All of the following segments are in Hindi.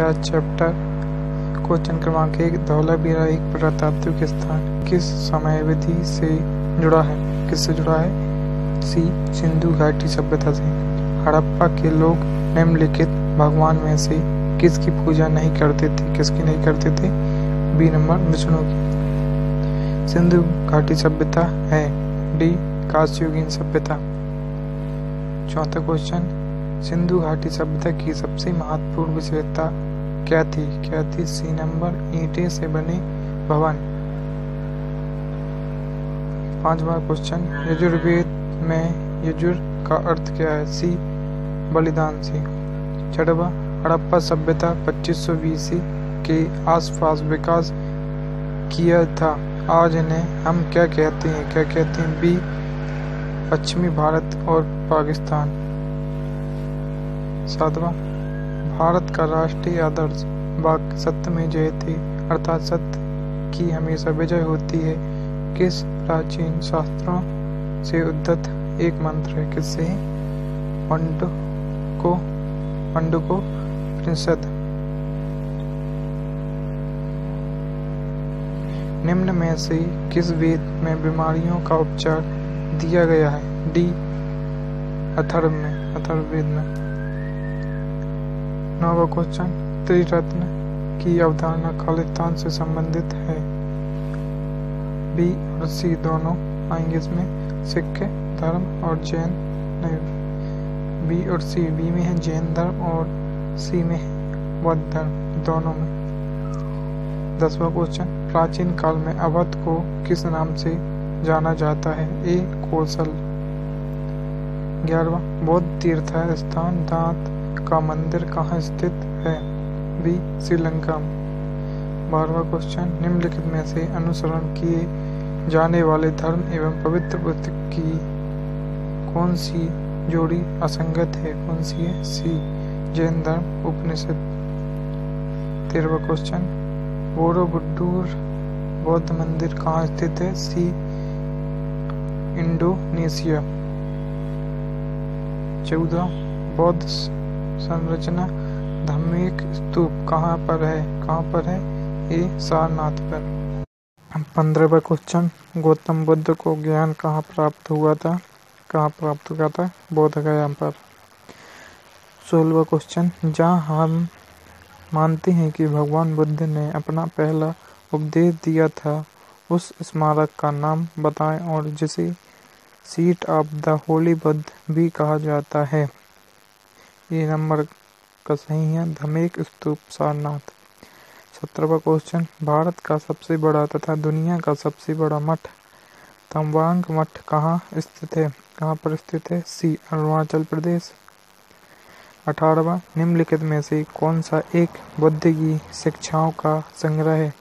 इतिहास चैप्टर। क्वेश्चन क्रमांक 1, धौलावीरा एक पुरातात्विक स्थान किस समयावधि से जुड़ा है? किससे जुड़ा है? सी, सिंधु घाटी सभ्यता से। हड़प्पा के लोग निम्नलिखित भगवान में से किसकी पूजा नहीं करते थे? किसकी नहीं करते थे? बी नंबर, विष्णु की। सिंधु घाटी सभ्यता है डी, कांस्ययुगीन सभ्यता। चौथा क्वेश्चन, सिंधु घाटी सभ्यता की सबसे महत्वपूर्ण विशेषता क्या थी? क्या थी? सी नंबर, ईंटे से बने भवन। पांचवा क्वेश्चन, यजुर्वेद में यजुर का अर्थ क्या है? सी, बलिदान से। छठवा, हड़प्पा सभ्यता 2500 BC के आसपास विकास किया था, आज इन्हें हम क्या कहते हैं? क्या कहते हैं? बी, पश्चिमी भारत और पाकिस्तान। सातवां, भारत का राष्ट्रीय आदर्श वाक्य सत्य में जयते, अर्थात सत्य की हमेशा विजय होती है, किस प्राचीन शास्त्रों से उद्धत एक मंत्र है? किससे? पांडुको निम्न में से किस वेद में बीमारियों का उपचार दिया गया है? डी, अथर्ववेद में। नौवां क्वेश्चन, त्रिरत्न की अवधारणा खालिस्तान से संबंधित है? बी और सी दोनों आएंगे इसमें, सिख धर्म और जैन नहीं। बी और सी, बी में है जैन धर्म और सी में है बौद्ध धर्म, दोनों में। 10वां क्वेश्चन, प्राचीन काल में अवध को किस नाम से जाना जाता है? ए, कौशल। 11वां, बौद्ध तीर्थ स्थान दांत का मंदिर कहाँ स्थित है? बी, श्रीलंका। 12वां क्वेश्चन, निम्नलिखित में से अनुसरण किए जाने वाले धर्म एवं पवित्र पुस्तक की कौन सी जोड़ी असंगत है? कौन सी है? सी, जैन धर्म उपनिषद। 13वां क्वेश्चन, बोरोबुदुर बौद्ध मंदिर कहाँ स्थित है? सी, इंडोनेशिया। 14, बौद्ध संरचना धम्मेक स्तूप कहाँ पर है? कहाँ पर है? ए, सारनाथ पर। 15वां क्वेश्चन, गौतम बुद्ध को ज्ञान कहाँ प्राप्त हुआ था? कहाँ प्राप्त हुआ था? बोध गया पर। 16वां क्वेश्चन, जहाँ हम मानते हैं कि भगवान बुद्ध ने अपना पहला उपदेश दिया था, उस स्मारक का नाम बताएं और जिसे seat of the Holi Buddha भी कहा जाता है। ये नंबर का सही है, धम्मेक स्तूप, सारनाथ। 17वां क्वेश्चन, भारत का सबसे बड़ा तथा दुनिया का सबसे बड़ा मठ तवांग मठ कहाँ स्थित है? कहाँ पर स्थित है? सी, अरुणाचल प्रदेश। 18वां, निम्नलिखित में से कौन सा एक बुद्ध की शिक्षाओं का संग्रह है?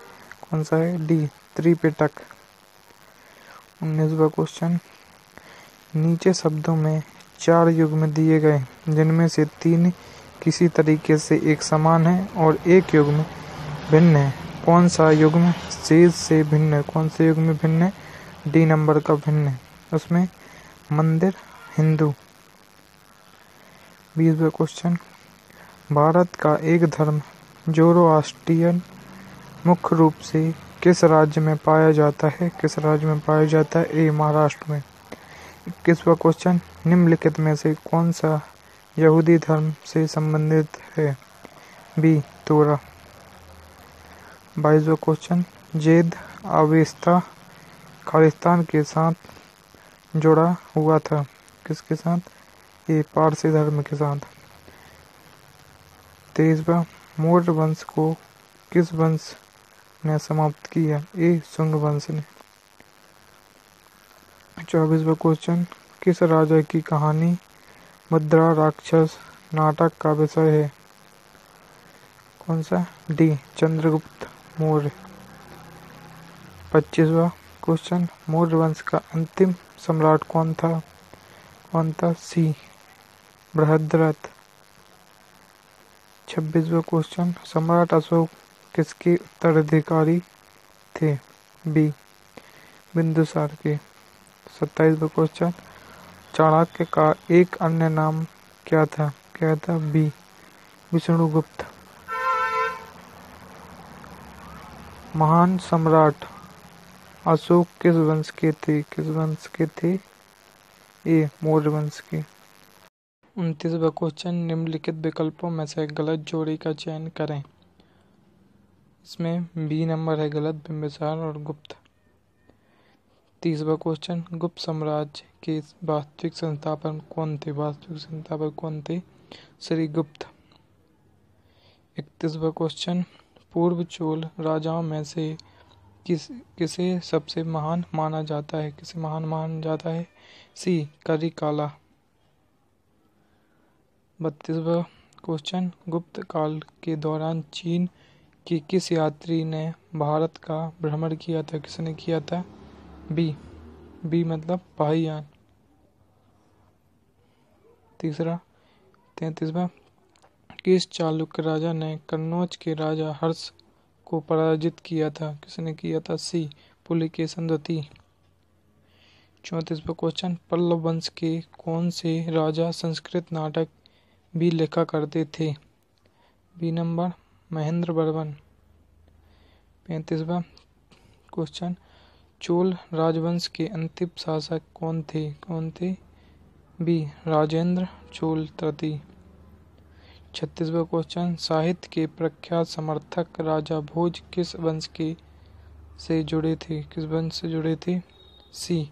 कौन सा है? डी, त्रिपिटक। 19वां क्वेश्चन, नीचे शब्दों में 4 युग्म दिए गए जिनमें से 3 किसी तरीके से एक समान है और एक युग्म भिन्न है, कौन सा युग्म शेष से भिन्न है? कौन सा युग्म भिन्न है? डी नंबर का भिन्न है, उसमें मंदिर हिंदू। 20वां क्वेश्चन, भारत का एक धर्म जोरोआस्ट्रियन मुख्य रूप से किस राज्य में पाया जाता है? किस राज्य में पाया जाता है? ए, महाराष्ट्र में। 21वां क्वेश्चन, निम्नलिखित में से कौन सा यहूदी धर्म से संबंधित है? बी, तोरा। 22वां क्वेश्चन, जैद अवेस्ता खालिस्तान के साथ जुड़ा हुआ था, किसके साथ? ए, पारसी धर्म के साथ। 23वां, मौर्य वंश को किस वंश ने समाप्त किया? ए, शुंग वंश ने। 24वां क्वेश्चन, किस राजा की कहानी मुद्रा राक्षस नाटक का विषय है? कौन सा? डी, चंद्रगुप्त मौर्य। 25वां क्वेश्चन, मौर्य वंश का अंतिम सम्राट कौन था? कौन था? सी, बृहद्रथ। 26वां क्वेश्चन, सम्राट अशोक किसके उत्तराधिकारी थे? बी, बिंदुसार के। 27वां क्वेश्चन, चाणक्य का एक अन्य नाम क्या था? क्या था? बी, विष्णुगुप्त। महान सम्राट अशोक किस वंश के थे? किस वंश के थे? ए मौर्य वंश के। 29वां क्वेश्चन, निम्नलिखित विकल्पों में से गलत जोड़ी का चयन करें। इसमें बी नंबर है गलत, बिंबिसार और गुप्त। 30वां क्वेश्चन, गुप्त साम्राज्य के वास्तविक संस्थापक कौन थे? वास्तविक संस्थापक कौन थे? श्री गुप्त। 31वां क्वेश्चन, पूर्व चोल राजाओं में से किसे सबसे महान माना जाता है? किसे महान माना जाता है? सी करिकाला। 32वां क्वेश्चन, गुप्त काल के दौरान चीन के किस यात्री ने भारत का भ्रमण किया था? किसने किया था? बी मतलब बाह्ययान। 33वां, किस चालुक्य राजा ने कन्नौज के राजा हर्ष को पराजित किया था? किसने किया था? सी पुलिकेशिन द्वितीय। 34वां क्वेश्चन, पल्लव वंश के कौन से राजा संस्कृत नाटक भी लिखा करते थे? B number Mahendra Varman. 35वां क्वेश्चन, चोल राजवंश के अंतिम शासक कौन थे? बी राजेंद्र चोल तृतीय। 36वां क्वेश्चन, साहित्य के प्रख्यात समर्थक राजा भोज किस वंश से जुड़े थे? किस वंश से जुड़े थे? सी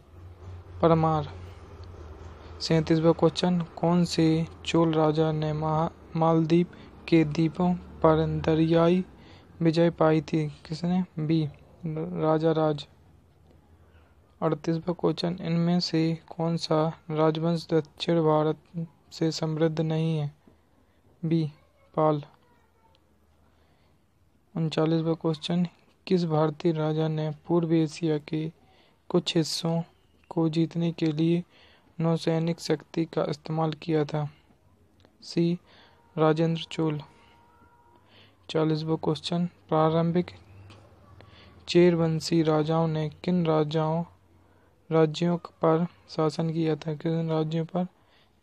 परमार। 37वां क्वेश्चन, कौन से चोल राजा ने मालदीव के द्वीपों पर दरियाई विजय पाई थी? किसने? बी राजा राज। 38वां क्वेश्चन, इनमें से कौन सा राजवंश दक्षिण भारत से समृद्ध नहीं है? बी पाल। 39वां क्वेश्चन, किस भारतीय राजा ने पूर्व एशिया के कुछ हिस्सों को जीतने के लिए नौसैनिक शक्ति का इस्तेमाल किया था? सी राजेंद्र चोल। 40वां क्वेश्चन, प्रारंभिक चेरवंशी राजाओं ने किन राज्यों पर शासन किया था? किन राज्यों पर?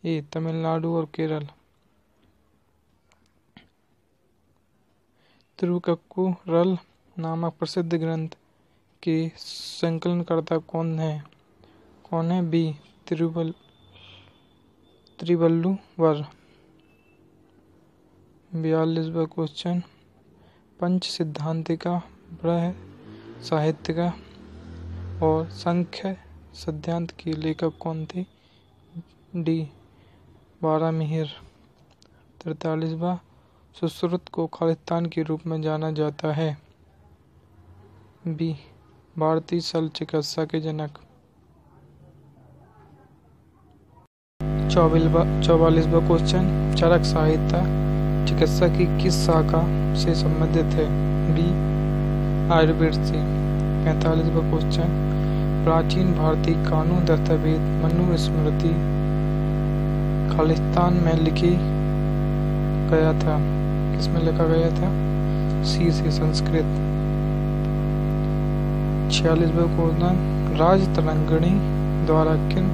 ए तमिलनाडु और केरल। तिरुक्कुरल नामक प्रसिद्ध ग्रंथ के संकलनकर्ता कौन है? बी तिरुवल्लुवर। 42वां क्वेश्चन, पंच सिद्धांतिका, बृहत् साहित्यिका और सांख्य सिद्धांत के लेखक कौन थे? डी बारामिहिर। 43वां, सुश्रुत को खालिस्तान के रूप में जाना जाता है? बी भारतीय शल्य चिकित्सा के जनक। 44वां क्वेश्चन, चरक साहित्य चिकित्सा की किस शाखा से संबंधित है? बी आयुर्वेद से। 45वां क्वेश्चन, प्राचीन भारतीय कानून दस्तावेज मनुस्मृति खालिस्तान में लिखी गया था? किसमें लिखा गया था? सी से संस्कृत। 46वां क्वेश्चन, राजतरंगिणी द्वारा किन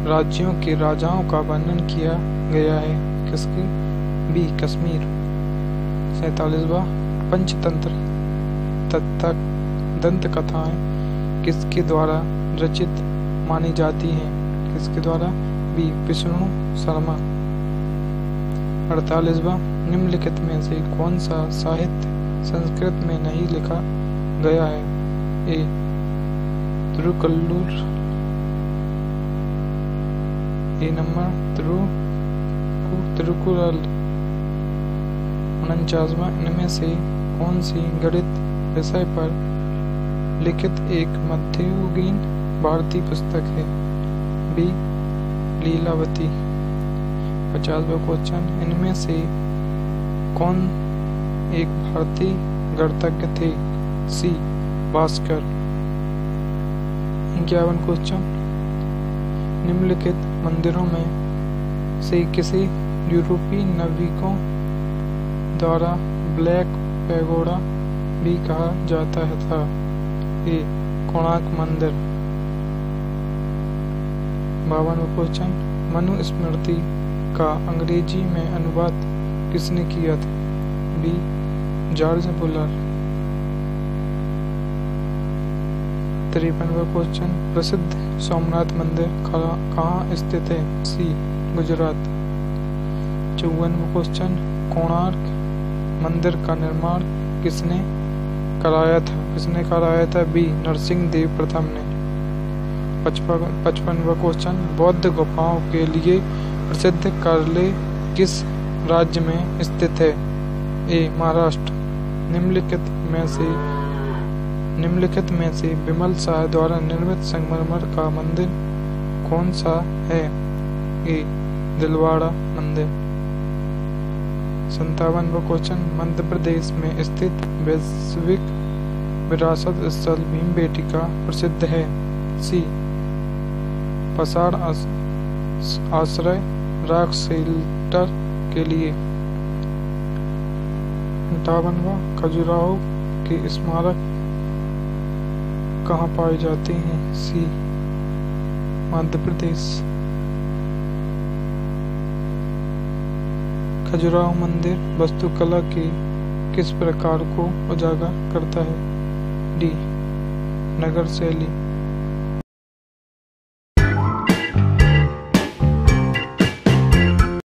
राज्यों के राजाओं का वर्णन किया गया है? किसकी? बी कश्मीर। 47वां, पंचतंत्र दंत कथाएं किसके द्वारा रचित मानी जाती हैं? किसके द्वारा? बी विष्णु शर्मा। 48वां, निम्नलिखित में से कौन सा साहित्य संस्कृत में नहीं लिखा गया है? ए तिरुक्कुरल। ए नंबर तिरुक्कुरल। 49वां, इनमें से कौन सी गणित विषय पर लिखित एक मध्ययुगीन भारतीय पुस्तक है? बी लीलावती। 50वां क्वेश्चन, इनमें से कौन एक भारतीय गणितज्ञ थे? सी भास्कर। 51वां क्वेश्चन, निम्नलिखित मंदिरों में से किसे यूरोपीय नाविकों द्वारा ब्लैक पैगोडा भी कहा जाता था? ए कोणार्क मंदिर। 52वां क्वेश्चन, मनुस्मृति का अंग्रेजी में अनुवाद किसने किया था? B George Buhler. 53वां क्वेश्चन, प्रसिद्ध सोमनाथ मंदिर कहाँ स्थित है? सी गुजरात। 54वां क्वेश्चन, कोणार्क मंदिर का निर्माण किसने कराया था? बी नरसिंह देव प्रथम ने। 55वां क्वेश्चन, बौद्ध गुफाओं के लिए प्रसिद्ध करले किस राज्य में स्थित है? ए महाराष्ट्र। निम्नलिखित में से विमल शाह द्वारा निर्मित संगमरमर का मंदिर कौन सा है? ए दिलवाड़ा मंदिर। 57वां क्वेश्चन, मध्य प्रदेश में स्थित वैश्विक विरासत स्थल भीमबेटका प्रसिद्ध है? सी पसाड़ आश्रय रॉक शेल्टर के लिए। 58वां, खजुराहो के स्मारक कहाँ पाए जाते हैं? सी मध्य प्रदेश। खजुराहो मंदिर वास्तुकला के किस प्रकार को उजागर करता है? डी नगर शैली।